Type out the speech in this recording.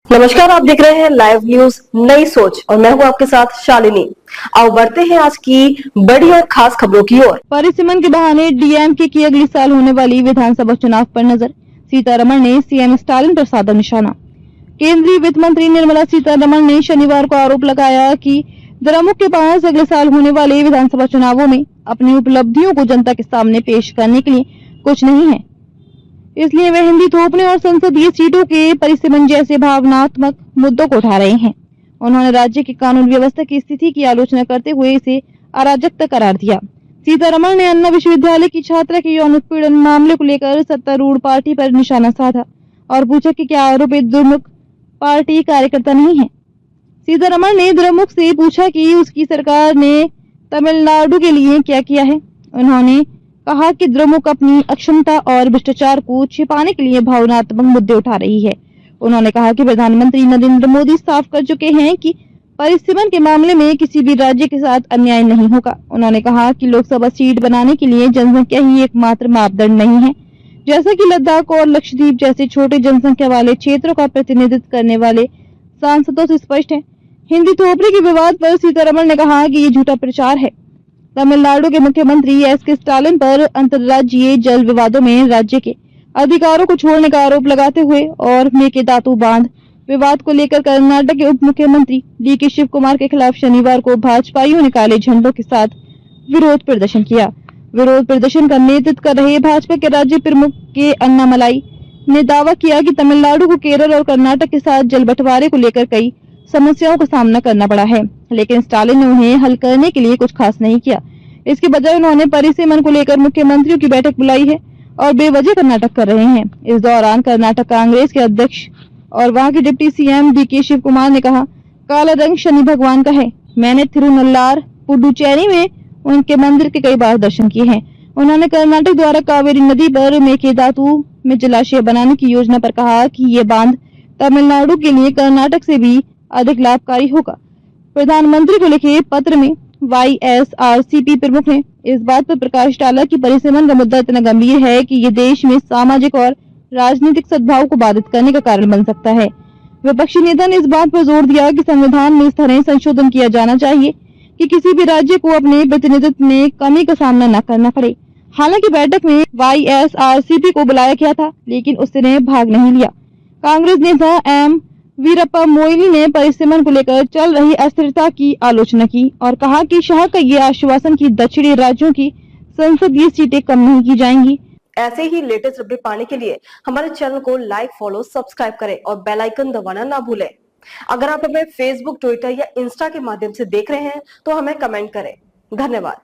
नमस्कार, आप देख रहे हैं लाइव न्यूज नई सोच और मैं हूं आपके साथ शालिनी। आओ बढ़ते हैं आज की बड़ी और खास खबरों की ओर। परिसीमन के बहाने डीएमके की अगले साल होने वाली विधानसभा चुनाव पर नजर, सीतारमण ने सीएम स्टालिन पर साधा निशाना। केंद्रीय वित्त मंत्री निर्मला सीतारमण ने शनिवार को आरोप लगाया कि द्रमुक के पास अगले साल होने वाले विधानसभा चुनावों में अपनी उपलब्धियों को जनता के सामने पेश करने के लिए कुछ नहीं है, इसलिए वे हिंदी थोपने और संसदीय सीटों के परिसीमन जैसे भावनात्मक मुद्दों को उठा रहे हैं। उन्होंने राज्य की कानून व्यवस्था की स्थिति की आलोचना करते हुए इसे अराजकता करार दिया। सीतारमण ने अन्ना विश्वविद्यालय की छात्रा के यौन उत्पीड़न मामले को लेकर सत्तारूढ़ पार्टी पर निशाना साधा और पूछा कि क्या आरोपित द्रमुक पार्टी कार्यकर्ता नहीं है। सीतारमण ने द्रमुक से पूछा कि उसकी सरकार ने तमिलनाडु के लिए क्या किया है। उन्होंने कहा कि द्रमुक अपनी अक्षमता और भ्रष्टाचार को छिपाने के लिए भावनात्मक मुद्दे उठा रही है। उन्होंने कहा कि प्रधानमंत्री नरेंद्र मोदी साफ कर चुके हैं कि परिसीमन के मामले में किसी भी राज्य के साथ अन्याय नहीं होगा। उन्होंने कहा कि लोकसभा सीट बनाने के लिए जनसंख्या ही एकमात्र मापदंड नहीं है, जैसा कि लद्दाख और लक्षद्वीप जैसे छोटे जनसंख्या वाले क्षेत्रों का प्रतिनिधित्व करने वाले सांसदों से स्पष्ट है। हिंदी थोपने के विवाद पर सीतारमण ने कहा कि ये झूठा प्रचार है। तमिलनाडु के मुख्यमंत्री एस.के. स्टालिन पर अंतर्राज्यीय जल विवादों में राज्य के अधिकारों को छोड़ने का आरोप लगाते हुए और मेकेदातु बांध विवाद को लेकर कर्नाटक के उप मुख्यमंत्री डी.के. शिव कुमार के खिलाफ शनिवार को भाजपाइयों ने काले झंडों के साथ विरोध प्रदर्शन किया। विरोध प्रदर्शन का नेतृत्व कर रहे भाजपा के राज्य प्रमुख के अन्नामलाई ने दावा किया कि तमिलनाडु को केरल और कर्नाटक के साथ जल बंटवारे को लेकर कई समस्याओं का सामना करना पड़ा है, लेकिन स्टालिन ने उन्हें हल करने के लिए कुछ खास नहीं किया। इसके बजाय उन्होंने परिसीमन को लेकर मुख्यमंत्रियों की बैठक बुलाई है और बेवजह का नाटक कर रहे हैं। इस दौरान कर्नाटक कांग्रेस के अध्यक्ष और वहां के डिप्टी सीएम डी.के. शिव कुमार ने कहा, काला रंग शनि भगवान का है। मैंने थिरुनल्लार पुडुचेरी में उनके मंदिर के कई बार दर्शन किए हैं। उन्होंने कर्नाटक द्वारा कावेरी नदी पर मेकेदातु में जलाशय बनाने की योजना पर कहा कि ये बांध तमिलनाडु के लिए कर्नाटक से भी अधिक लाभकारी होगा। प्रधानमंत्री को लिखे पत्र में वाईएसआरसीपी प्रमुख ने इस बात पर प्रकाश डाला कि परिसीमन का मुद्दा इतना गंभीर है कि ये देश में सामाजिक और राजनीतिक सद्भाव को बाधित करने का कारण बन सकता है। विपक्षी नेता ने इस बात पर जोर दिया कि संविधान में इस तरह संशोधन किया जाना चाहिए कि किसी भी राज्य को अपने प्रतिनिधित्व में कमी का सामना न करना पड़े। हालांकि बैठक में वाईएसआरसीपी को बुलाया गया था, लेकिन उसने भाग नहीं लिया। कांग्रेस नेता एम वीरप्पा मोइली ने परिसीमन को लेकर चल रही अस्थिरता की आलोचना की और कहा कि शाह का ये आश्वासन कि दक्षिणी राज्यों की संसदीय सीटें कम नहीं की जाएंगी। ऐसे ही लेटेस्ट अपडेट पाने के लिए हमारे चैनल को लाइक, फॉलो, सब्सक्राइब करें और बेल आइकन दबाना ना भूलें। अगर आप हमें फेसबुक, ट्विटर या इंस्टा के माध्यम से देख रहे हैं तो हमें कमेंट करें। धन्यवाद।